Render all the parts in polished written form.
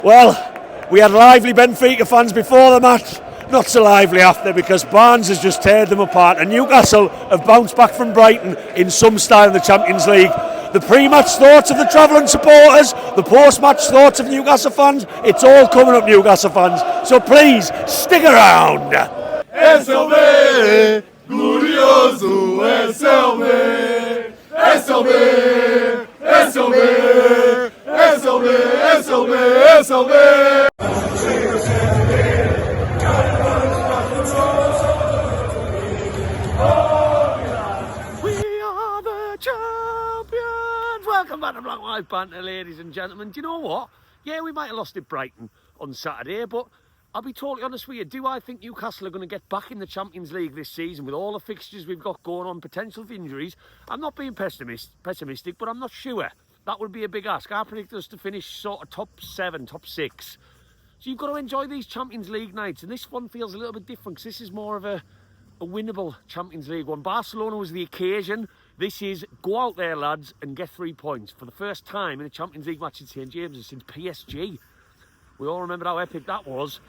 Well, we had lively Benfica fans before the match, not so lively after, because Barnes has just teared them apart, and Newcastle have bounced back from Brighton in some style in the Champions League. The pre-match thoughts of the travelling supporters, the post-match thoughts of Newcastle fans, it's all coming up, Newcastle fans, so please stick around. SLB, glorioso SLB, SLB, SLB, SLB, SLB, SLB. Welcome back to Black White Banter, ladies and gentlemen. Do you know what? Yeah, we might have lost at Brighton on Saturday, but I'll be totally honest with you. Do I think Newcastle are going to get back in the Champions League this season with all the fixtures we've got going on, potential for injuries? I'm not being pessimistic, but I'm not sure. That would be a big ask. I predict us to finish sort of top 7, top 6. So you've got to enjoy these Champions League nights, and this one feels a little bit different because this is more of a winnable Champions League one. Barcelona was the occasion. This is go out there, lads, and get 3 points for the first time in a Champions League match in St James's since PSG. We all remember how epic that was.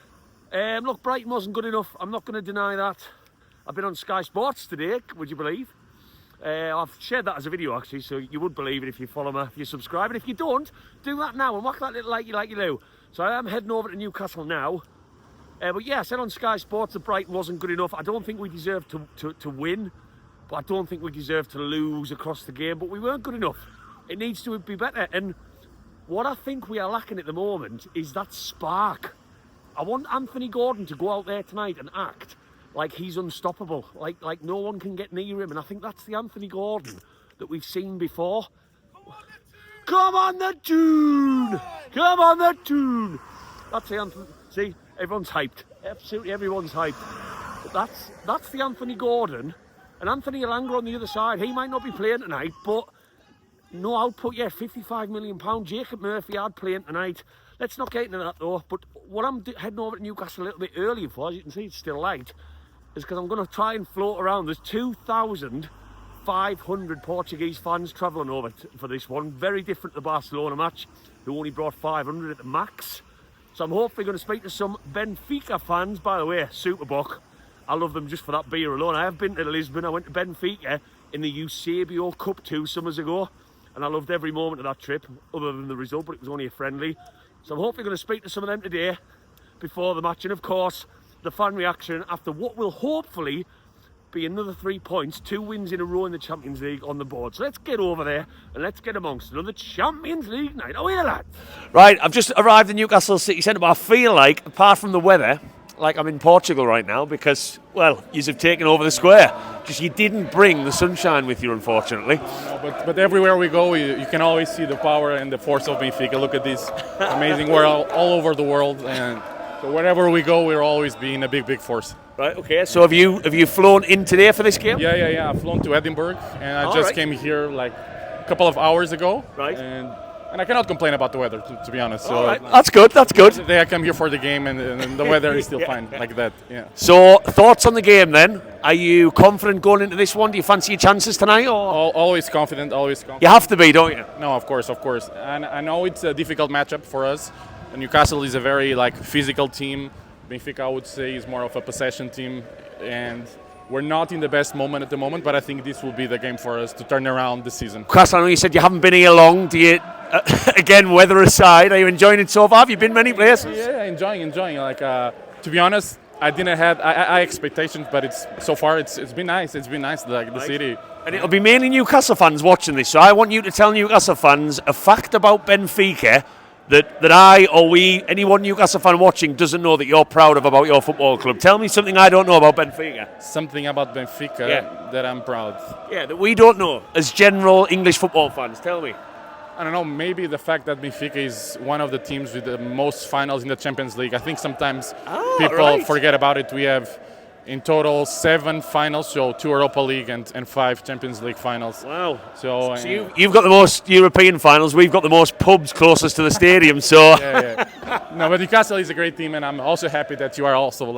Look, Brighton wasn't good enough. I'm not going to deny that. I've been on Sky Sports today, would you believe? I've shared that as a video, actually, so you would believe it if you follow me, if you subscribe. And if you don't, do that now and whack that little like you do. So I am heading over to Newcastle now. But yeah, I said on Sky Sports that Brighton wasn't good enough. I don't think we deserved to win. But I don't think we deserve to lose across the game, but we weren't good enough. It needs to be better, and what I think we are lacking at the moment is that spark. I want Anthony Gordon to go out there tonight and act like he's unstoppable, like no one can get near him, and I think that's the Anthony Gordon that we've seen before. Come on the tune! Come on the tune! That's the Anthony. See, everyone's hyped. Absolutely everyone's hyped. But that's the Anthony Gordon. And Anthony Elanga on the other side, he might not be playing tonight, but no output yet, £55 million. Jacob Murphy had playing tonight. Let's not get into that though, but what I'm heading over to Newcastle a little bit early for, as you can see it's still light, is because I'm going to try and float around. There's 2,500 Portuguese fans travelling over for this one. Very different to the Barcelona match, who only brought 500 at the max. So I'm hopefully going to speak to some Benfica fans. By the way, super buck. I love them just for that beer alone. I have been to Lisbon. I went to Benfica in the Eusebio Cup 2 summers ago, and I loved every moment of that trip, other than the result, but it was only a friendly. So I'm hopefully going to speak to some of them today before the match, and of course, the fan reaction after what will hopefully be another 3 points, 2 wins in a row in the Champions League on the board. So let's get over there and let's get amongst another Champions League night. Oh yeah, lads! Right, I've just arrived in Newcastle City Centre, but I feel like, apart from the weather, like I'm in Portugal right now because, well, yous have taken over the square. Just you didn't bring the sunshine with you, unfortunately. But everywhere we go, you can always see the power and the force of Benfica. Look at this amazing. We're all over the world, and so wherever we go, we're always being a big force. Right. Okay. So have you flown in today for this game? Yeah. I've flown to Edinburgh, and I just came here like a couple of hours ago. Right. And I cannot complain about the weather, to be honest. So right. That's good. Today I come here for the game, and the weather is still fine, like that. Yeah. So thoughts on the game then? Are you confident going into this one? Do you fancy your chances tonight? Or always confident. You have to be, don't you? No, of course. And I know it's a difficult matchup for us. Newcastle is a very physical team. Benfica, I would say, is more of a possession team, and we're not in the best moment at the moment, but I think this will be the game for us to turn around the season. Chris, I know you said you haven't been here long. Do you, again, weather aside, are you enjoying it so far? Have you been many places? Yeah, enjoying. To be honest, I didn't have I expectations, but so far it's been nice. It's been nice, the city. And it'll be mainly Newcastle fans watching this, so I want you to tell Newcastle fans a fact about Benfica that I or anyone Newcastle fan watching doesn't know that you're proud of about your football club. Tell me something I don't know about Benfica. Something about Benfica that I'm proud. Yeah, that we don't know as general English football fans. Tell me. I don't know, maybe the fact that Benfica is one of the teams with the most finals in the Champions League. I think sometimes people forget about it. We have in total 7 finals, so 2 Europa League and 5 Champions League finals. Wow. So you've got the most European finals, we've got the most pubs closest to the stadium, so... Yeah. No, but Newcastle is a great team, and I'm also happy that you are also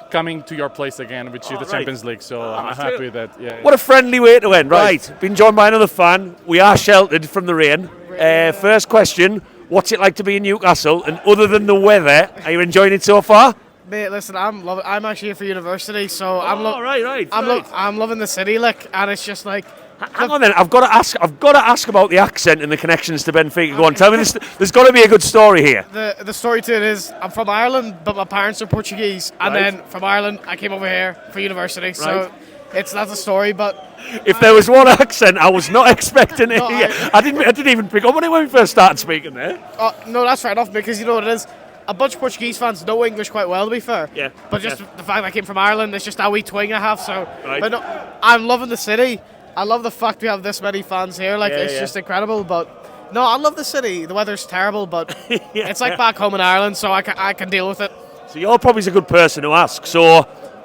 coming to your place again, which is the Champions League, so I'm happy with that. Yeah. What a friendly way to end. Right, been joined by another fan. We are sheltered from the rain. First question, What's it like to be in Newcastle? And other than the weather, are you enjoying it so far? Mate, listen, I'm actually here for university, so right. I'm loving the city, like, and it's just like. Hang on then, I've got to ask about the accent and the connections to Benfica. Go on, tell me this. There's got to be a good story here. The story to it is I'm from Ireland, but my parents are Portuguese, and then from Ireland I came over here for university. So that's a story. But if there was one accent, I was not expecting it. I didn't even pick up on it when we first started speaking there. No, that's fair enough, because you know what it is. A bunch of Portuguese fans know English quite well, to be fair. Yeah. But just the fact I came from Ireland, it's just that wee twang I have. So, but no, I'm loving the city. I love the fact we have this many fans here. Like, it's just incredible. But no, I love the city. The weather's terrible, but it's like back home in Ireland, so I can deal with it. So you're probably a good person to ask. So,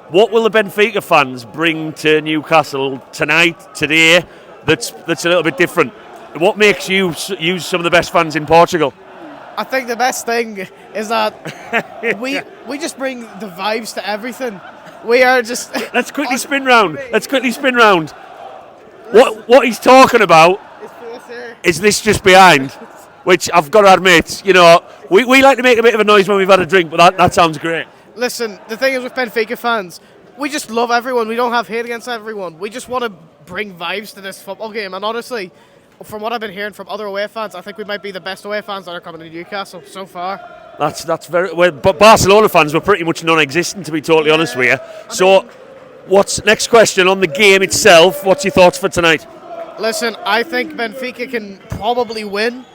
what will the Benfica fans bring to Newcastle tonight, today? That's a little bit different. What makes you use some of the best fans in Portugal? I think the best thing is that we just bring the vibes to everything. We are just. Let's quickly spin round. What he's talking about is this just behind, which I've got to admit, you know, we like to make a bit of a noise when we've had a drink, but that sounds great. Listen, the thing is with Benfica fans, we just love everyone. We don't have hate against everyone. We just want to bring vibes to this football game. And honestly, from what I've been hearing from other away fans, I think we might be the best away fans that are coming to Newcastle so far. That's very well. But Barcelona fans were pretty much non-existent, to be totally honest with you. So, what's next question on the game itself? What's your thoughts for tonight? Listen, I think Benfica can probably win.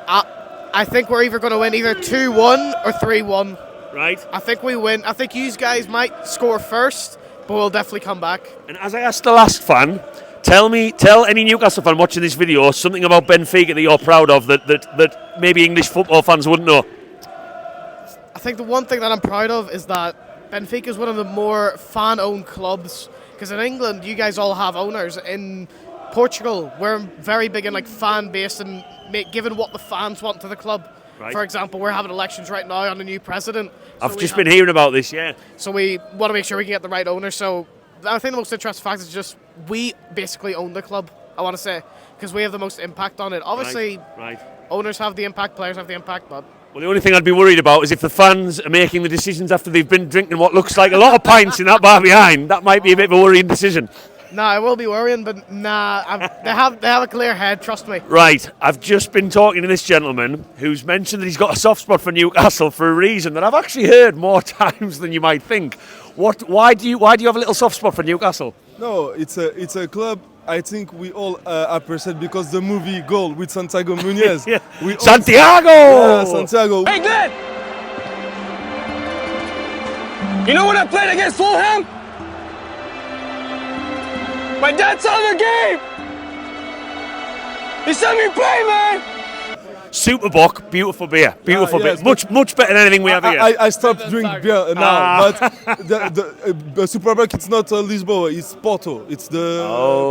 I think we're either going to win either 2-1 or 3-1. Right. I think we win. I think you guys might score first, but we'll definitely come back. And as I asked the last fan, tell any Newcastle fan watching this video something about Benfica that you're proud of that maybe English football fans wouldn't know. I think the one thing that I'm proud of is that Benfica is one of the more fan-owned clubs. Because in England, you guys all have owners. In Portugal, we're very big in like fan-based and giving what the fans want to the club. Right. For example, we're having elections right now on a new president. I've just been hearing about this, yeah. So we want to make sure we can get the right owner. So I think the most interesting fact is just we basically own the club, I want to say, because we have the most impact on it. Obviously, owners have the impact, players have the impact, but... Well, the only thing I'd be worried about is if the fans are making the decisions after they've been drinking what looks like a lot of pints in that bar behind. That might be a bit of a worrying decision. Nah, I will be worrying, but they have a clear head, trust me. Right, I've just been talking to this gentleman who's mentioned that he's got a soft spot for Newcastle for a reason that I've actually heard more times than you might think. Why do you have a little soft spot for Newcastle? No, it's a club. I think we all appreciate because the movie Goal with Santiago Munez. Santiago! Yeah, Santiago. Hey, Glenn! You know when I played against Fulham? My dad saw the game! He saw me play, man! Superbock, beautiful beer. Beautiful beer. Yes, much better than anything we have here. I stopped drinking beer now, but the Superbock, it's not Lisboa, it's Porto. It's the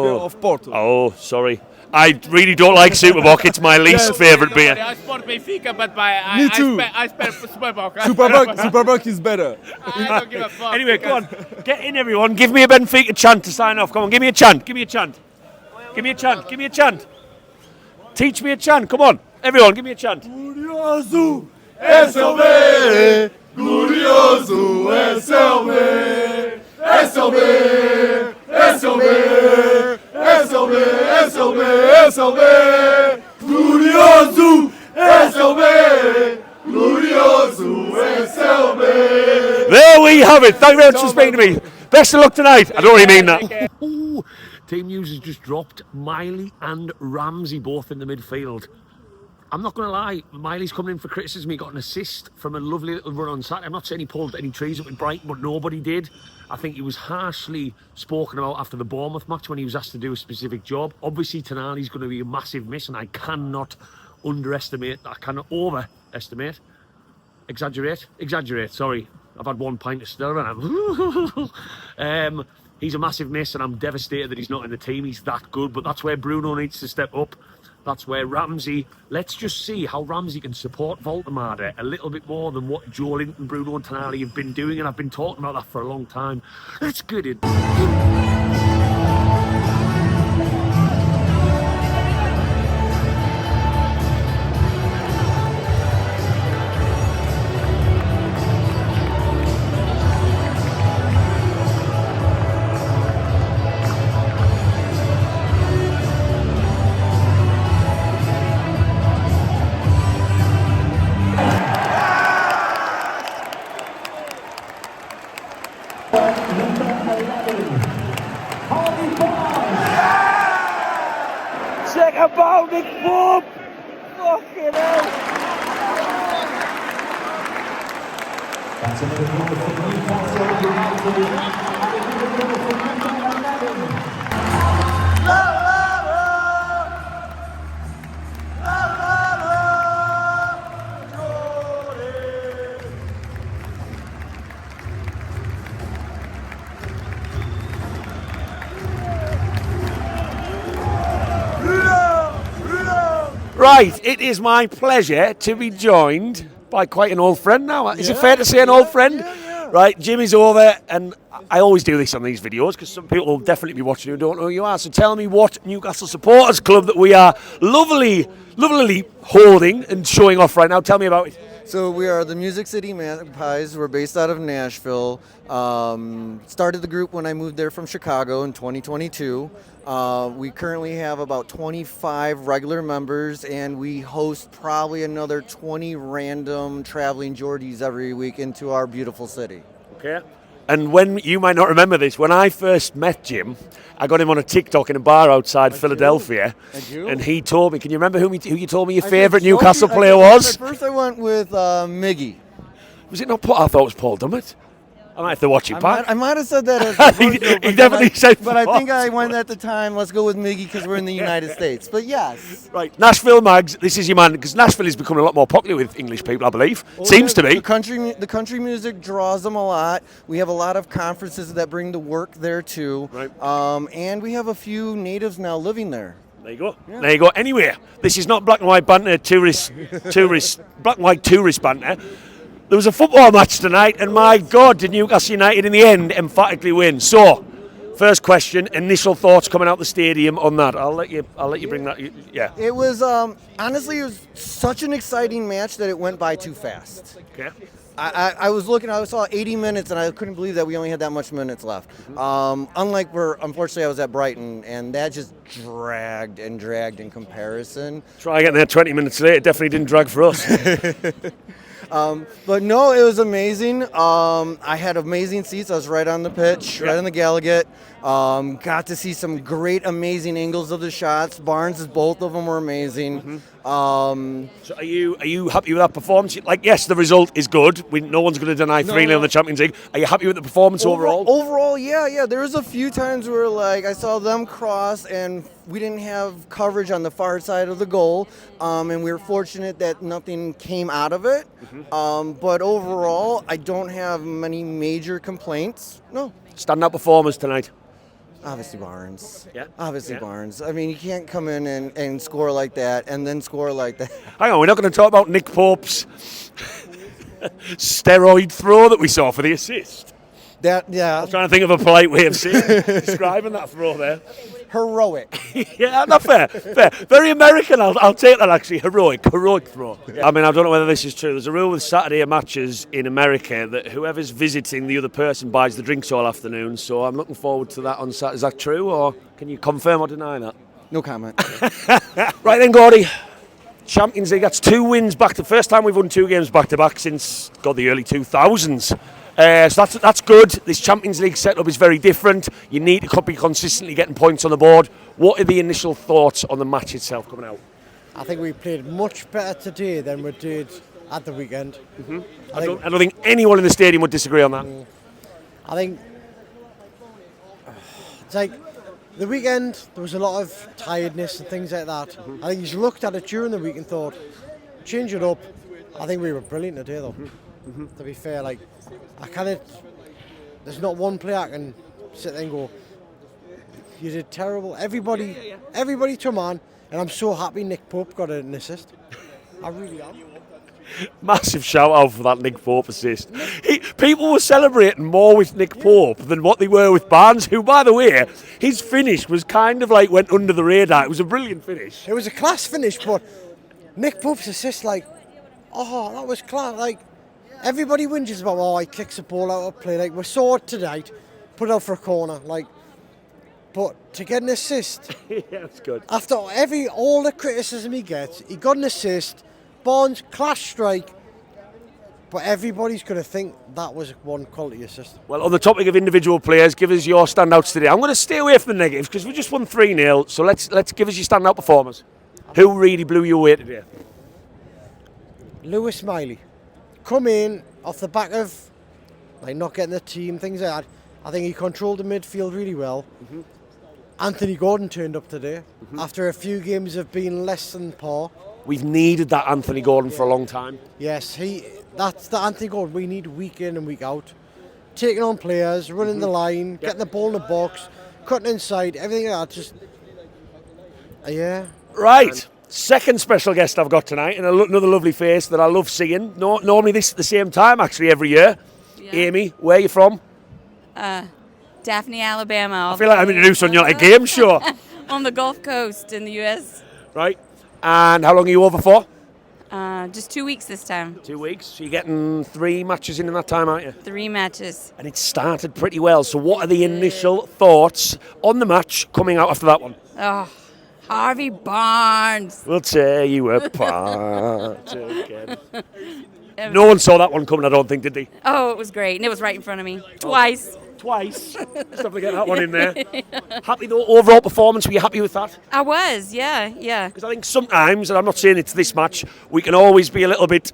beer of Porto. Oh, sorry. I really don't like Superbock. It's my least favourite beer. I support Benfica, but Me too. I spell Superbock. Superbock is better. I don't give a fuck. Anyway, go on. Get in, everyone. Give me a Benfica chant to sign off. Come on, give me a chant. Give me a chant. Teach me a chant. Come on. Everyone, give me a chant. Glorioso é seu bem, glorioso é seu bem, é seu bem, é seu bem, é seu bem, é seu bem, é seu bem, glorioso é seu bem, glorioso é seu bem. There we have it. Thank you very much for speaking to me. Best of luck tonight. I don't really mean that. Ooh, team news has just dropped. Miley and Ramsey both in the midfield. I'm not going to lie, Miley's coming in for criticism. He got an assist from a lovely little run on Saturday. I'm not saying he pulled any trees up in Brighton, but nobody did. I think he was harshly spoken about after the Bournemouth match when he was asked to do a specific job. Obviously, Tonali's going to be a massive miss, and I cannot exaggerate, sorry. I've had one pint of stir and he's a massive miss, and I'm devastated that he's not in the team. He's that good, but that's where Bruno needs to step up. That's where Ramsey, let's just see how Ramsey can support Voltemade a little bit more than what Joe Linton, Bruno and Tonali have been doing, and I've been talking about that for a long time. Let's get it. about Nick Pope? Fucking hell. Right, it is my pleasure to be joined by quite an old friend now. Is it fair to say an old friend? Yeah. Right, Jimmy's over, and I always do this on these videos because some people will definitely be watching who don't know who you are. So tell me what Newcastle Supporters Club that we are lovely holding and showing off right now. Tell me about it. So we are the Music City Magpies. We're based out of Nashville. Started the group when I moved there from Chicago in 2022. We currently have about 25 regular members, and we host probably another 20 random traveling Geordies every week into our beautiful city. Okay. And when you might not remember this, when I first met Jim, I got him on a TikTok in a bar outside Philadelphia, and he told me. Can you remember who you told me your favourite Newcastle player was? At first, I went with Miggy. Was it not Paul? I thought it was Paul Dummett. I might have to watch it back. I might have said that. As He definitely said. But I think I went at the time. Let's go with Miggy because we're in the United States. But yes. Right, Nashville Mags. This is your man because Nashville is becoming a lot more popular with English people, I believe. Seems to be. The country music draws them a lot. We have a lot of conferences that bring the work there too. Right. And we have a few natives now living there. There you go. Yeah. There you go. Anyway, this is not black and white banter, black and white tourist banter. There was a football match tonight, and my God, did Newcastle United in the end emphatically win. So, first question, initial thoughts coming out the stadium on that. I'll let you bring that. Yeah. It was honestly, it was such an exciting match that it went by too fast. Okay. I was looking, I saw 80 minutes, and I couldn't believe that we only had that much minutes left. Unlike unfortunately, I was at Brighton, and that just dragged in comparison. Try getting there 20 minutes late. It definitely didn't drag for us. But no, it was amazing. I had amazing seats. I was right on the pitch, right on the Gallagher. Got to see some great, amazing angles of the shots. Barnes, both of them were amazing. So are you happy with that performance? Like, yes, the result is good. No one's going to deny 3-0 in the Champions League. Are you happy with the performance overall? Overall, yeah. There was a few times where, like, I saw them cross and we didn't have coverage on the far side of the goal, and we were fortunate that nothing came out of it. But overall, I don't have many major complaints. No. Standout performers tonight. Obviously Barnes. Yeah. Obviously Barnes. I mean, you can't come in and score like that and then score like that. Hang on, we're not going to talk about Nick Pope's steroid throw that we saw for the assist. I was trying to think of a polite way of describing that throw there. Heroic. Yeah, not fair. Very American. I'll take that actually. Heroic throw. Yeah. I mean, I don't know whether this is true. There's a rule with Saturday matches in America that whoever's visiting the other person buys the drinks all afternoon. So I'm looking forward to that on Saturday. Is that true, or can you confirm or deny that? No comment. Right then, Gordy. Champions League. That's 2 wins back. The first time we've won 2 games back to back since the early 2000s. So that's good. This Champions League setup is very different. You need to be consistently getting points on the board. What are the initial thoughts on the match itself coming out? I think we played much better today than we did at the weekend. I don't think anyone in the stadium would disagree on that. I think it's like the weekend, there was a lot of tiredness and things like that. I think he's looked at it during the week and thought, change it up. I think we were brilliant today, though. To be fair, like, there's not one player I can sit there and go, you did terrible. Everybody to a man, and I'm so happy Nick Pope got an assist. I really am. Massive shout out for that Nick Pope assist. People were celebrating more with Nick Pope than what they were with Barnes, who, by the way, his finish was kind of like went under the radar. It was a brilliant finish. It was a class finish, but Nick Pope's assist, like, oh, that was class. Like, everybody whinges about, he kicks the ball out of play. Like, we saw it tonight, put it out for a corner. Like, but to get an assist, yeah, that's good. After all the criticism he gets, he got an assist. Barnes, class strike. But everybody's going to think that was one quality assist. Well, on the topic of individual players, give us your standouts today. I'm going to stay away from the negatives because we just won 3-0. So let's give us your standout performers. Who really blew you away today? Lewis Miley. Come in off the back of like not getting the team, things like that. I think he controlled the midfield really well. Anthony Gordon turned up today after a few games of being less than par. We've needed that Anthony Gordon for a long time. Yes, that's the Anthony Gordon we need week in and week out. Taking on players, running the line, getting the ball in the box, cutting inside, everything like that. Just, yeah. Right. Second special guest I've got tonight, and another lovely face that I love seeing. Normally this at the same time, actually, every year. Yeah. Amy, where are you from? Daphne, Alabama. I feel like I'm introduced on your like game show. On the Gulf Coast in the U.S. Right. And how long are you over for? Just 2 weeks this time. 2 weeks. So you're getting 3 matches in that time, aren't you? 3 matches. And it started pretty well. So what are the initial thoughts on the match coming out after that one? Oh, Harvey Barnes. We'll tear you apart again. No one saw that one coming, I don't think, did they? Oh, it was great. And it was right in front of me. Twice. Twice. Just have to get that one in there. Happy though, overall performance, were you happy with that? I was, yeah. Because I think sometimes, and I'm not saying it's this match, we can always be a little bit...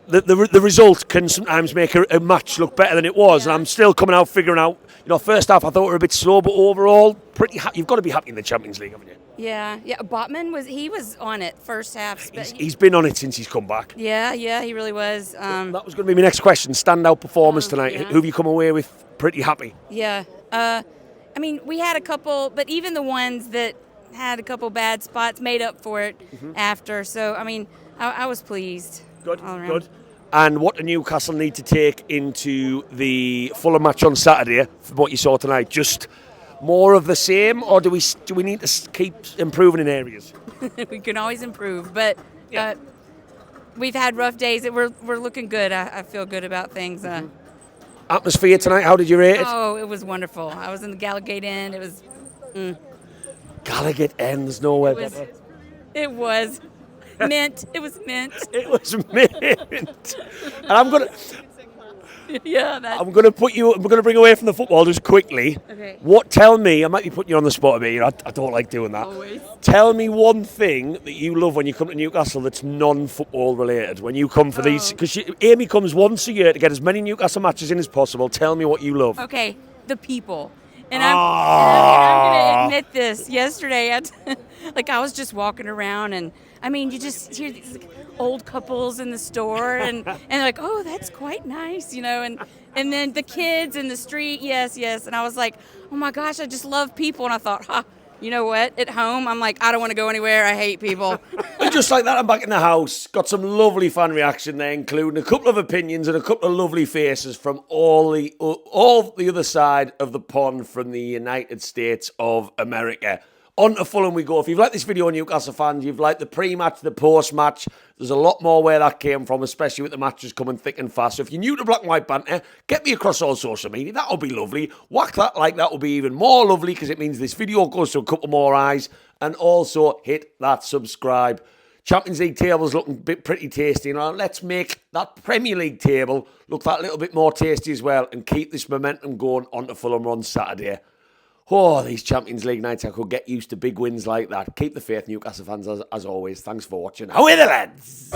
The result can sometimes make a match look better than it was, and I'm still coming out figuring out, first half I thought we were a bit slow, but overall, pretty you've got to be happy in the Champions League, haven't you? Yeah. Botman was on it first half. He's been on it since he's come back. Yeah, he really was. That was going to be my next question. Standout performance tonight. yeah. Who have you come away with pretty happy? Yeah. I mean, we had a couple, but even the ones that had a couple bad spots made up for it after. So, I mean, I was pleased. Good, all around. good. And what do Newcastle need to take into the Fulham match on Saturday from what you saw tonight? Just more of the same, or do we need to keep improving in areas? We can always improve, but we've had rough days. We're looking good. I feel good about things. Atmosphere tonight, how did you rate it? Oh, it was wonderful. I was in the Gallagate End. It was... Gallagate End, there's nowhere better. It was mint. It was mint. It was mint. And I'm gonna put you. I'm gonna bring away from the football just quickly. Okay. Tell me. I might be putting you on the spot a bit. I don't like doing that. Always. Tell me one thing that you love when you come to Newcastle that's non-football related. When you come for these, because Amy comes once a year to get as many Newcastle matches in as possible. Tell me what you love. Okay, the people. And I'm going to admit this. Yesterday, I was just walking around, and I mean, you just hear these old couples in the store, and they're like, oh, that's quite nice, and then the kids in the street, yes. And I was like, oh my gosh, I just love people. And I thought, you know what? At home, I'm like, I don't want to go anywhere. I hate people. And just like that, I'm back in the house. Got some lovely fan reaction there, including a couple of opinions and a couple of lovely faces from all the other side of the pond from the United States of America. On to Fulham we go. If you've liked this video, Newcastle fans, you've liked the pre-match, the post-match, there's a lot more where that came from, especially with the matches coming thick and fast. So if you're new to Black and White Banter, get me across all social media. That'll be lovely. Whack that like, that will be even more lovely because it means this video goes to a couple more eyes. And also hit that subscribe. Champions League table's looking pretty tasty. Now let's make that Premier League table look that little bit more tasty as well and keep this momentum going on to Fulham on Saturday. Oh, these Champions League nights, I could get used to big wins like that. Keep the faith, Newcastle fans, as always. Thanks for watching. How are the lads?